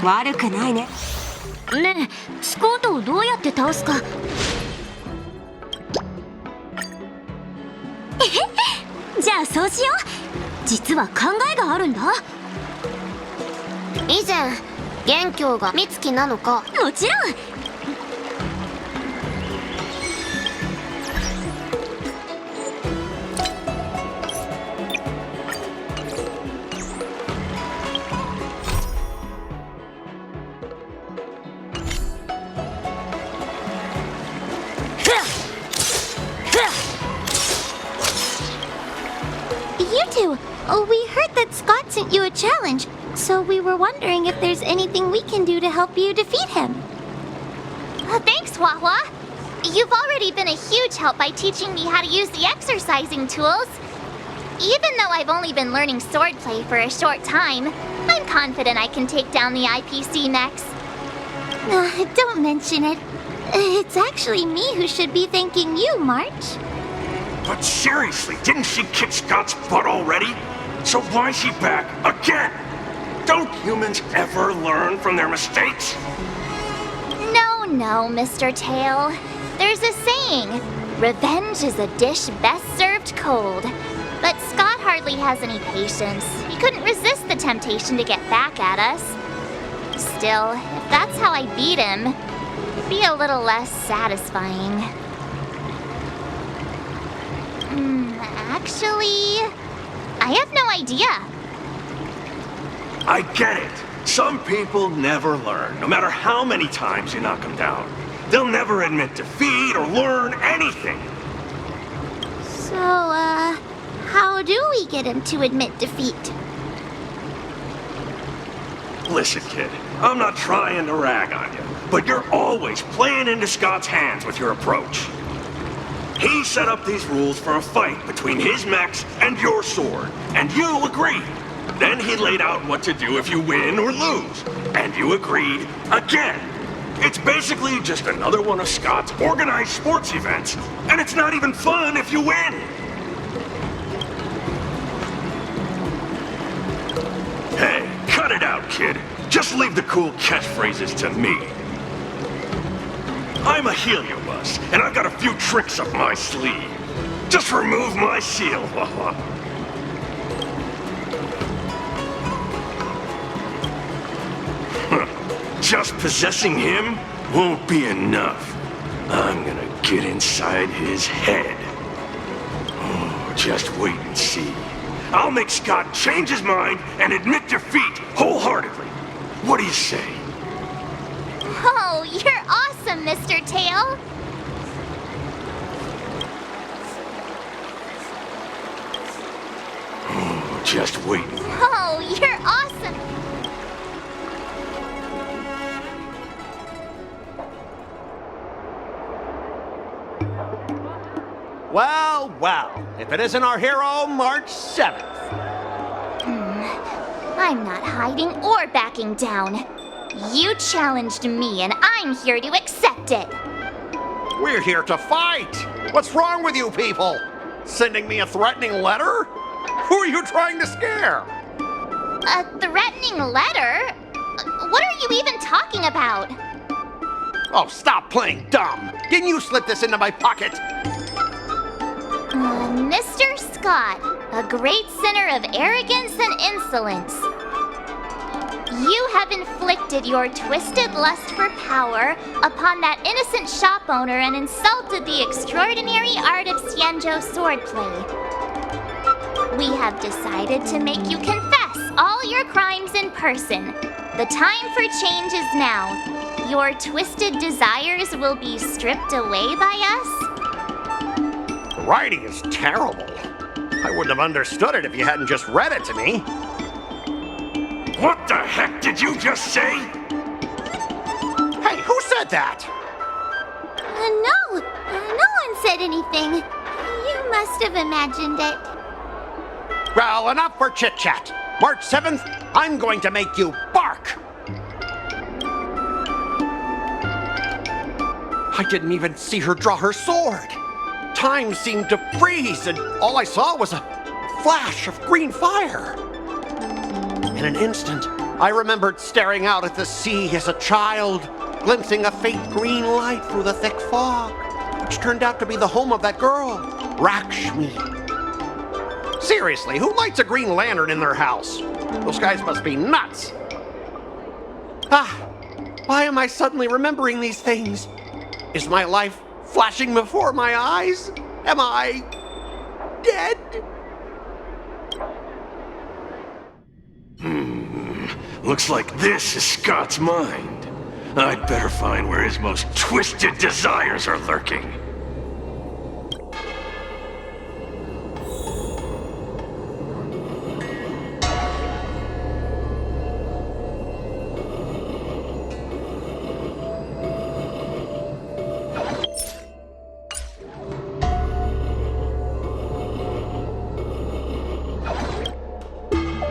悪くないね。ねえ、スコートをどうやって倒すか。じゃあそうしよう。実は考えがあるんだ。以前元凶が美月なのか。もちろん。You two, we heard that Scott sent you a challenge, so we were wondering if there's anything we can do to help you defeat him. Thanks, Hua-Hua. You've already been a huge help by teaching me how to use the exercising tools. Even though I've only been learning swordplay for a short time, I'm confident I can take down the IPC next. Don't mention it. It's actually me who should be thanking you, March. But seriously, didn't she kick Scott's butt already? So why is she back again? Don't humans ever learn from their mistakes? No, Mr. Tail. There's a saying, revenge is a dish best served cold. But Scott hardly has any patience. He couldn't resist the temptation to get back at us. Still, if that's how I beat him, it'd be a little less satisfying. Actually, I have no idea. I get it. Some people never learn, no matter how many times you knock them down. They'll never admit defeat or learn anything. So, how do we get him to admit defeat? Listen, kid, I'm not trying to rag on you, but you're always playing into Scott's hands with your approach. He set up these rules for a fight between his mechs and your sword, and you agreed. Then he laid out what to do if you win or lose, and you agreed again. It's basically just another one of Scott's organized sports events, and it's not even fun if you win. Hey, cut it out, kid. Just leave the cool catchphrases to me. I'm a Heliobus, and I've got a few tricks up my sleeve. Just remove my seal. Just possessing him won't be enough. I'm gonna get inside his head. Oh, just wait and see. I'll make Scott change his mind and admit defeat wholeheartedly. What do you say? Oh, you're awesome, Mr. Tail. Oh, just wait. Oh, you're awesome. Well, well, if it isn't our hero, March 7th. I'm not hiding or backing down. You challenged me, and I'm here to accept it. We're here to fight. What's wrong with you people? Sending me a threatening letter? Who are you trying to scare? A threatening letter? What are you even talking about? Oh, stop playing dumb. Didn't you slip this into my pocket? Mr. Scott, a great sinner of arrogance and insolence. You have inflicted your twisted lust for power upon that innocent shop owner and insulted the extraordinary art of Xianzhou swordplay. We have decided to make you confess all your crimes in person. The time for change is now. Your twisted desires will be stripped away by us. The writing is terrible. I wouldn't have understood it if you hadn't just read it to me. What the heck did you just say? Hey, who said that? No one said anything. You must have imagined it. Well, enough for chit-chat. March 7th, I'm going to make you bark. I didn't even see her draw her sword. Time seemed to freeze, and all I saw was a flash of green fire. In an instant, I remembered staring out at the sea as a child, glimpsing a faint green light through the thick fog, which turned out to be the home of that girl, Rakshmi. Seriously, who lights a green lantern in their house? Those guys must be nuts. Why am I suddenly remembering these things? Is my life flashing before my eyes? Am I dead? Looks like this is Scott's mind. I'd better find where his most twisted desires are lurking.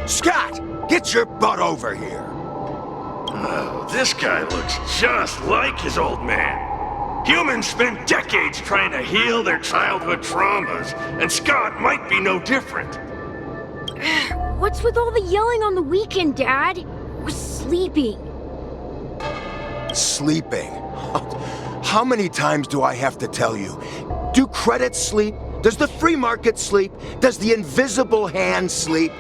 Scott, get your butt over here. Oh, this guy looks just like his old man. Humans spend decades trying to heal their childhood traumas, and Scott might be no different. What's with all the yelling on the weekend, Dad? We're sleeping. Sleeping? How many times do I have to tell you? Do credits sleep? Does the free market sleep? Does the invisible hand sleep?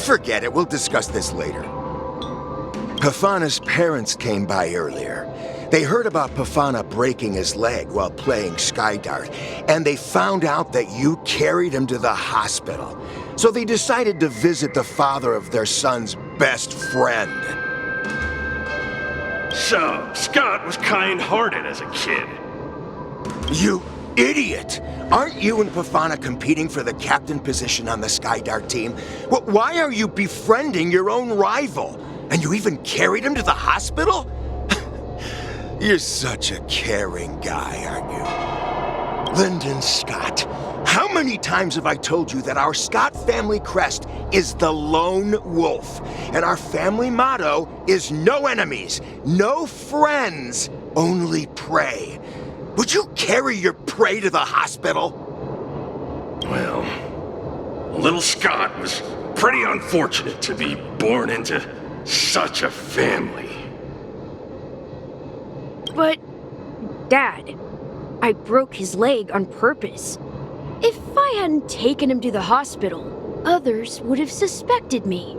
Forget it, we'll discuss this later. Pafana's parents came by earlier. They heard about Pafana breaking his leg while playing Skydart, and they found out that you carried him to the hospital. So they decided to visit the father of their son's best friend. So, Scott was kind-hearted as a kid. You idiot! Aren't you and Pafana competing for the captain position on the Skydart team? Well, why are you befriending your own rival? And you even carried him to the hospital? You're such a caring guy, aren't you? Lyndon Scott, how many times have I told you that our Scott family crest is the lone wolf, and our family motto is no enemies, no friends, only prey? Would you carry your prey to the hospital? Well, little Scott was pretty unfortunate to be born into such a family. But, Dad, I broke his leg on purpose. If I hadn't taken him to the hospital, others would have suspected me.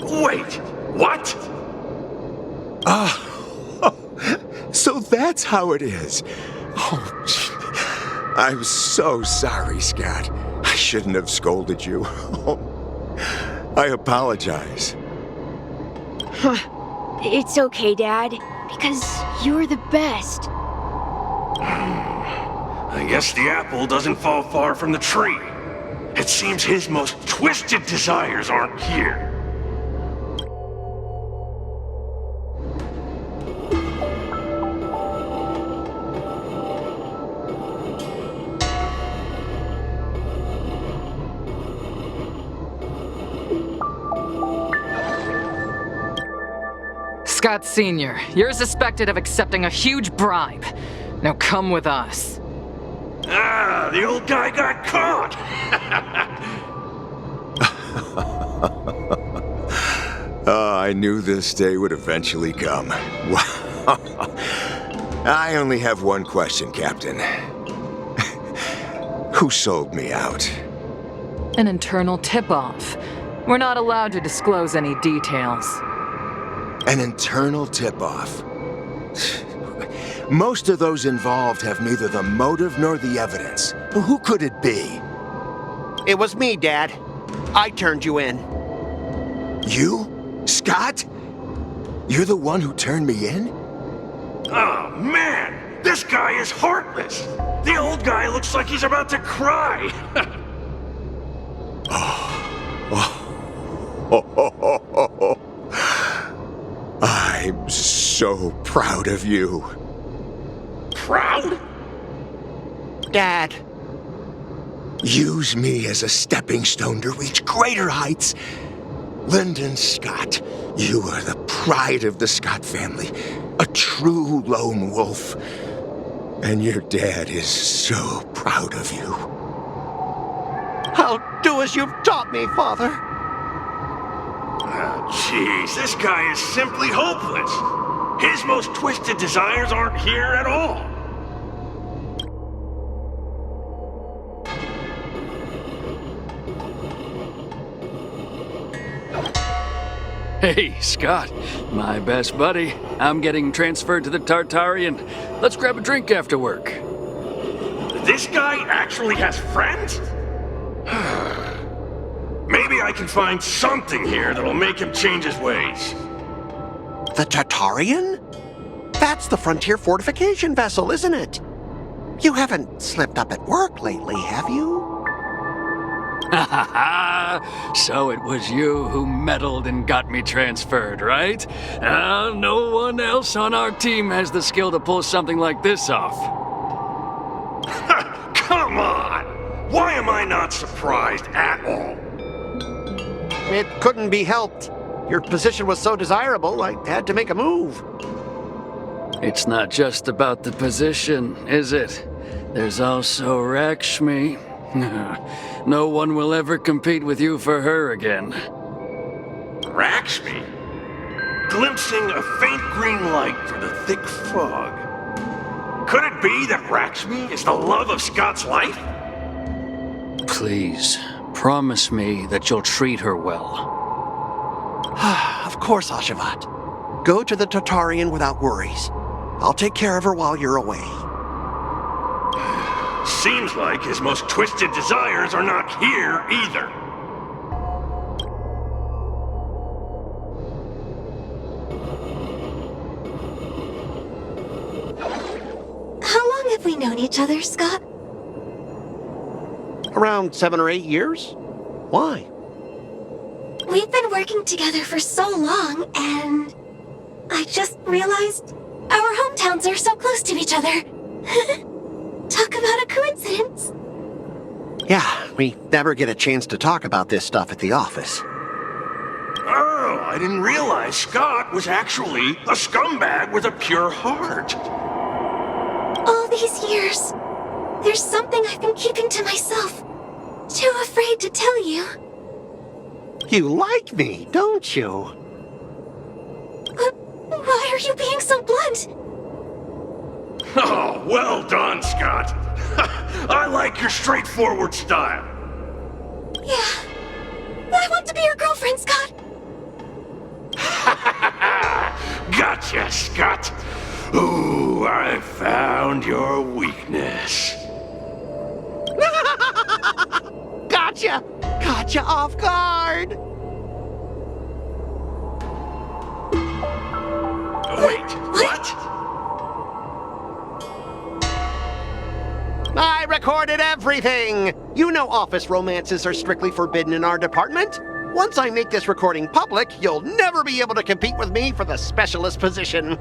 Wait, what? So that's how it is. Oh, gee. I'm so sorry, Scott. I shouldn't have scolded you. I apologize. It's okay, Dad, because you're the best. I guess the apple doesn't fall far from the tree. It seems his most twisted desires aren't here. Scott Sr., you're suspected of accepting a huge bribe. Now come with us. Ah, the old guy got caught! I knew this day would eventually come. I only have one question, Captain. Who sold me out? An internal tip-off. We're not allowed to disclose any details. An internal tip-off. Most of those involved have neither the motive nor the evidence. Who could it be? It was me, Dad. I turned you in. You? Scott? You're the one who turned me in? Oh, man! This guy is heartless! The old guy looks like he's about to cry! I'm so proud of you. Proud? Dad. Use me as a stepping stone to reach greater heights. Lyndon Scott, you are the pride of the Scott family, a true lone wolf. And your dad is so proud of you. I'll do as you've taught me, Father. Jeez, this guy is simply hopeless. His most twisted desires aren't here at all. Hey, Scott, my best buddy. I'm getting transferred to the Tartarian. Let's grab a drink after work. This guy actually has friends? Maybe I can find something here that'll make him change his ways. The Tartarian? That's the frontier fortification vessel, isn't it? You haven't slipped up at work lately, have you? Ha ha ha! So it was you who meddled and got me transferred, right? No one else on our team has the skill to pull something like this off. Come on! Why am I not surprised at all? It couldn't be helped. Your position was so desirable, I had to make a move. It's not just about the position, is it? There's also Rakshmi. No one will ever compete with you for her again. Rakshmi? Glimpsing a faint green light through the thick fog. Could it be that Rakshmi is the love of Scott's life? Please, promise me that you'll treat her well. Of course, Ashavat. Go to the Tartarian without worries. I'll take care of her while you're away. Seems like his most twisted desires are not here either. How long have we known each other, Scott? Around 7 or 8 years? Why? We've been working together for so long, and I just realized our hometowns are so close to each other. Talk about a coincidence. Yeah, we never get a chance to talk about this stuff at the office. Oh, I didn't realize Scott was actually a scumbag with a pure heart. All these years, there's something I've been keeping to myself. Too afraid to tell you. You like me, don't you? Why are you being so blunt? Oh, well done, Scott. I like your straightforward style. Yeah. I want to be your girlfriend, Scott. Gotcha, Scott. Ooh, I found your weakness. Gotcha! Gotcha off guard! Wait, what? I recorded everything! You know office romances are strictly forbidden in our department. Once I make this recording public, you'll never be able to compete with me for the specialist position.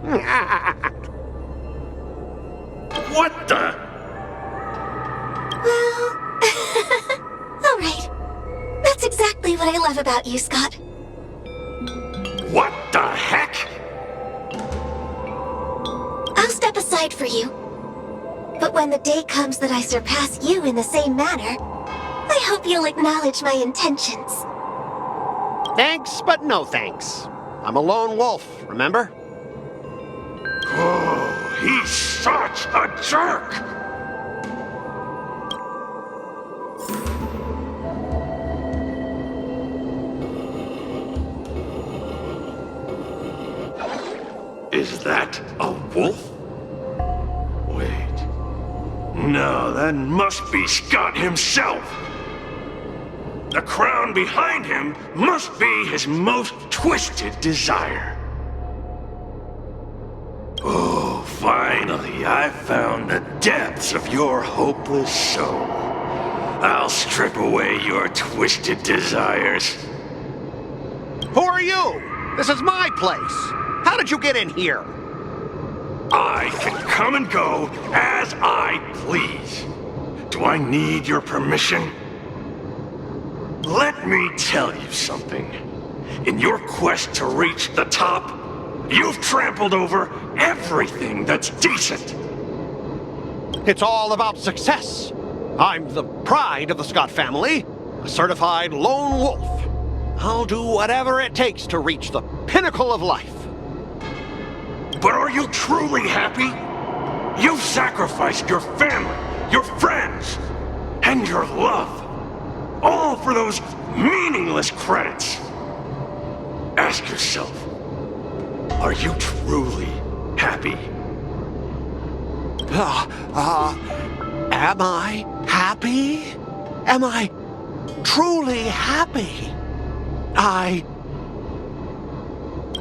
What the? Well, all right. That's exactly what I love about you, Scott. What the heck? I'll step aside for you. But when the day comes that I surpass you in the same manner, I hope you'll acknowledge my intentions. Thanks, but no thanks. I'm a lone wolf, remember? Oh, he's such a jerk! Is that a wolf? Wait. No, that must be Scott himself. The crown behind him must be his most twisted desire. Oh, finally, I found the depths of your hopeless soul. I'll strip away your twisted desires. Who are you? This is my place. How did you get in here? I can come and go as I please. Do I need your permission? Let me tell you something. In your quest to reach the top, you've trampled over everything that's decent. It's all about success. I'm the pride of the Scott family, a certified lone wolf. I'll do whatever it takes to reach the pinnacle of life. But are you truly happy? You've sacrificed your family, your friends, and your love. All for those meaningless credits. Ask yourself, are you truly happy? Am I happy? Am I truly happy?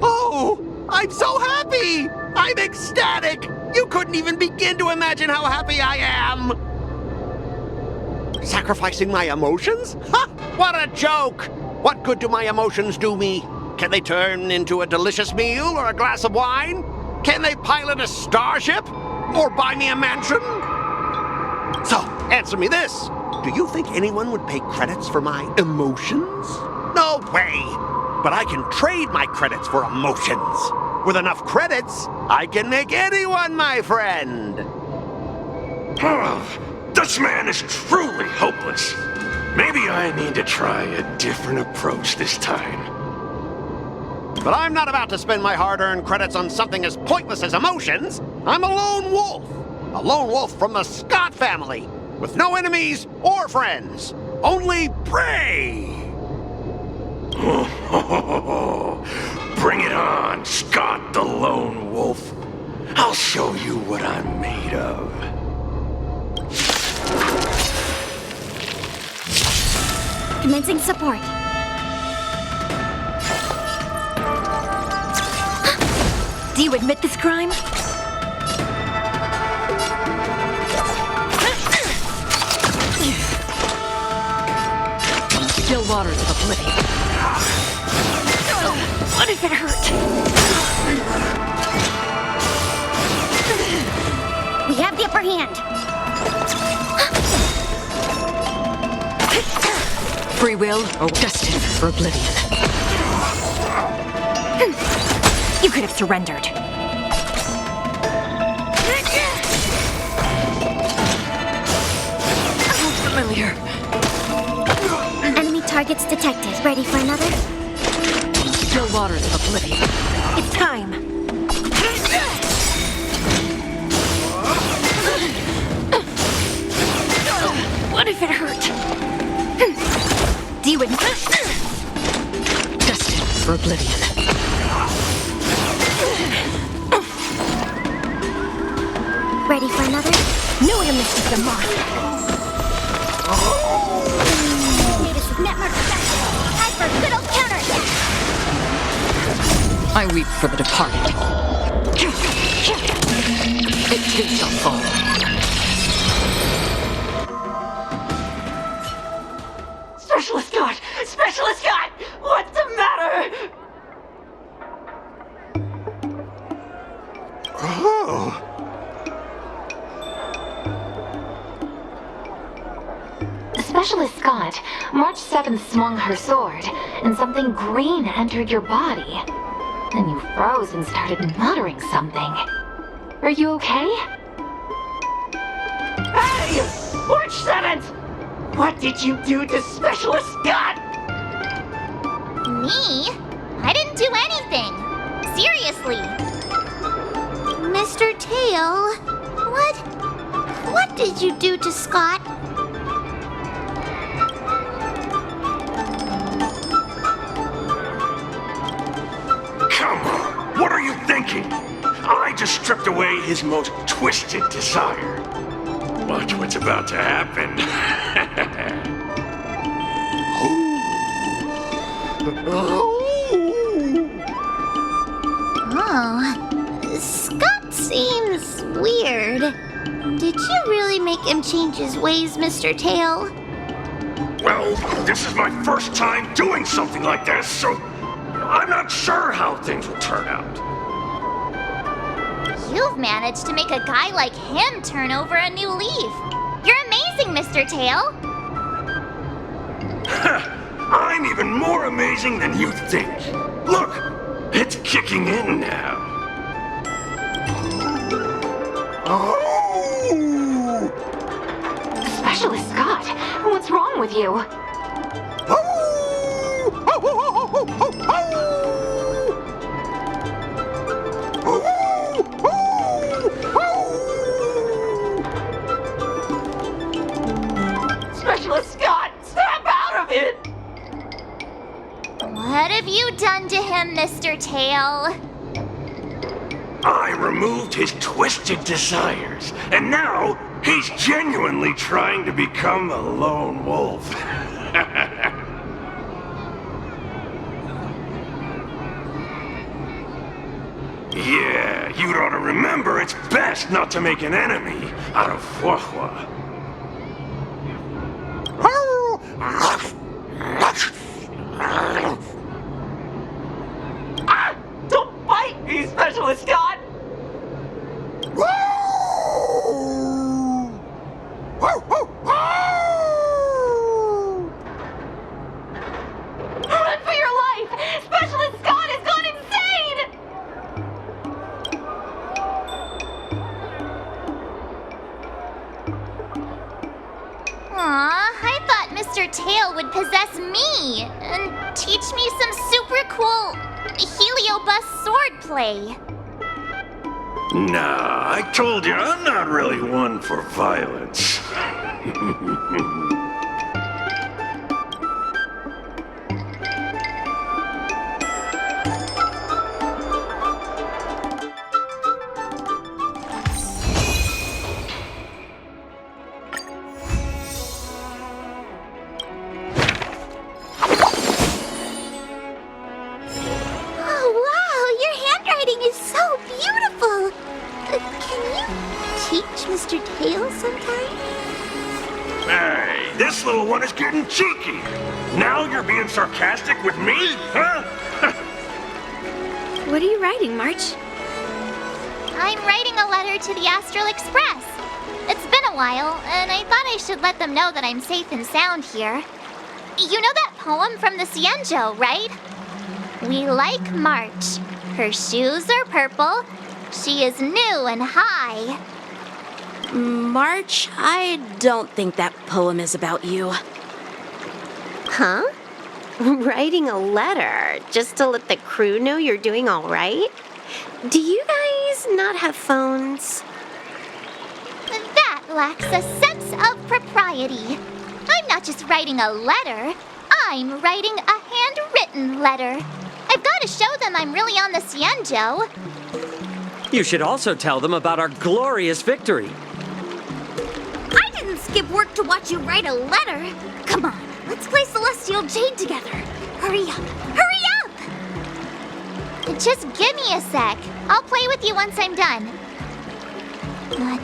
Oh, I'm so happy! I'm ecstatic! You couldn't even begin to imagine how happy I am! Sacrificing my emotions? Ha! What a joke! What good do my emotions do me? Can they turn into a delicious meal or a glass of wine? Can they pilot a starship? Or buy me a mansion? So, answer me this. Do you think anyone would pay credits for my emotions? No way! But I can trade my credits for emotions. With enough credits, I can make anyone my friend. This man is truly hopeless. Maybe I need to try a different approach this time. But I'm not about to spend my hard-earned credits on something as pointless as emotions. I'm a lone wolf. A lone wolf from the Scott family, with no enemies or friends. Only prey! Bring it on, Scott the Lone Wolf. I'll show you what I'm made of. Commencing support. Do you admit this crime? Still waters of oblivion. What if it hurt? We have the upper hand. Free will or destined for oblivion. You could have surrendered. Familiar. Enemy targets detected. Ready for another? Still waters of oblivion. It's time. What if it hurt? Do you admit? Destined for oblivion. Ready for another? No one misses the mark. Network time for good old counterattack. I weep for the departed. It too shall fall. Specialist Scott! Specialist Scott! What's the matter? Oh. Specialist Scott, March 7th swung her sword, and something green entered your body. Then you froze and started muttering something. Are you okay? Hey! March 7th! What did you do to Specialist Scott? Me? I didn't do anything. Seriously. Mr. Tail, what did you do to Scott? Come on, what are you thinking? I just stripped away his most twisted desire. Watch what's about to happen. Oh, Scott seems weird. Did you really make him change his ways, Mr. Tail? Well, this is my first time doing something like this, so I'm not sure how things will turn out. You've managed to make a guy like him turn over a new leaf. You're amazing, Mr. Tail. I'm even more amazing than you think. Look, it's kicking in now. Oh! Specialist Scott, what's wrong with you? Oh! Oh, oh, Specialist Scott, snap out of it! What have you done to him, Mr. Tail? I removed his twisted desires, and now he's genuinely trying to become a lone wolf. Yeah, you'd ought to remember it's best not to make an enemy out of Huahua. Ah! Don't bite me, Specialist Scott! Run for your life! Specialist Scott has gone insane! Aw, I thought Mr. Tail would possess me and teach me some super cool heliobus swordplay. Nah, I told you I'm not really one for violence. Oh, wow, your handwriting is so beautiful. Can you teach Mr. Tail sometime? Hey, this little one is getting cheeky. Now you're being sarcastic with me, huh? What are you writing, March? I'm writing a letter to the Astral Express. It's been a while, and I thought I should let them know that I'm safe and sound here. You know that poem from the Cienjo, right? We like March. Her shoes are purple. She is new and high. March, I don't think that poem is about you. Huh? Writing a letter just to let the crew know you're doing all right? Do you guys not have phones? That lacks a sense of propriety. I'm not just writing a letter. I'm writing a handwritten letter. I've got to show them I'm really on the Cienjo. You should also tell them about our glorious victory. I didn't skip work to watch you write a letter. Come on, let's play Celestial Jade together. Hurry up! Hurry up! Just give me a sec. I'll play with you once I'm done.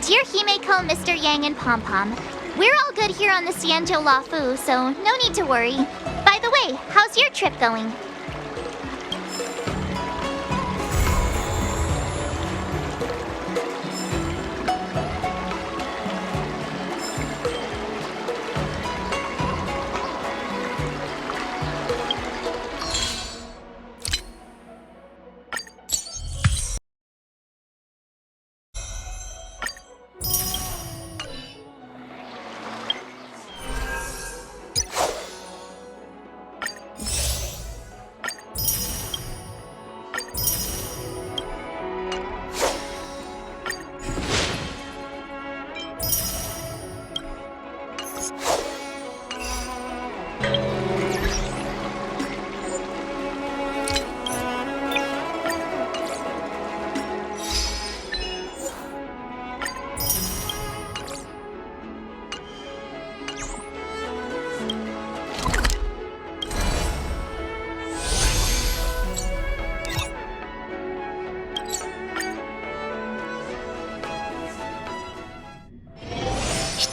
Dear Himeko, Mr. Yang, and Pom Pom, we're all good here on the Cienjo Lafu, so no need to worry. By the way, how's your trip going?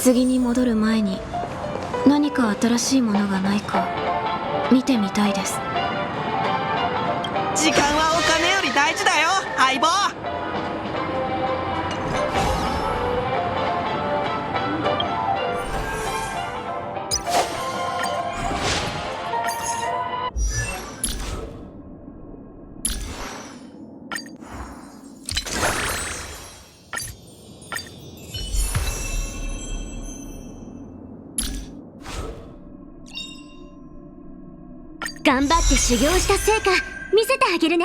棺に戻る前に何か新しいものがないか見てみたいです。時間はお金より大事だよ、相棒。頑張って修行した成果見せてあげるね。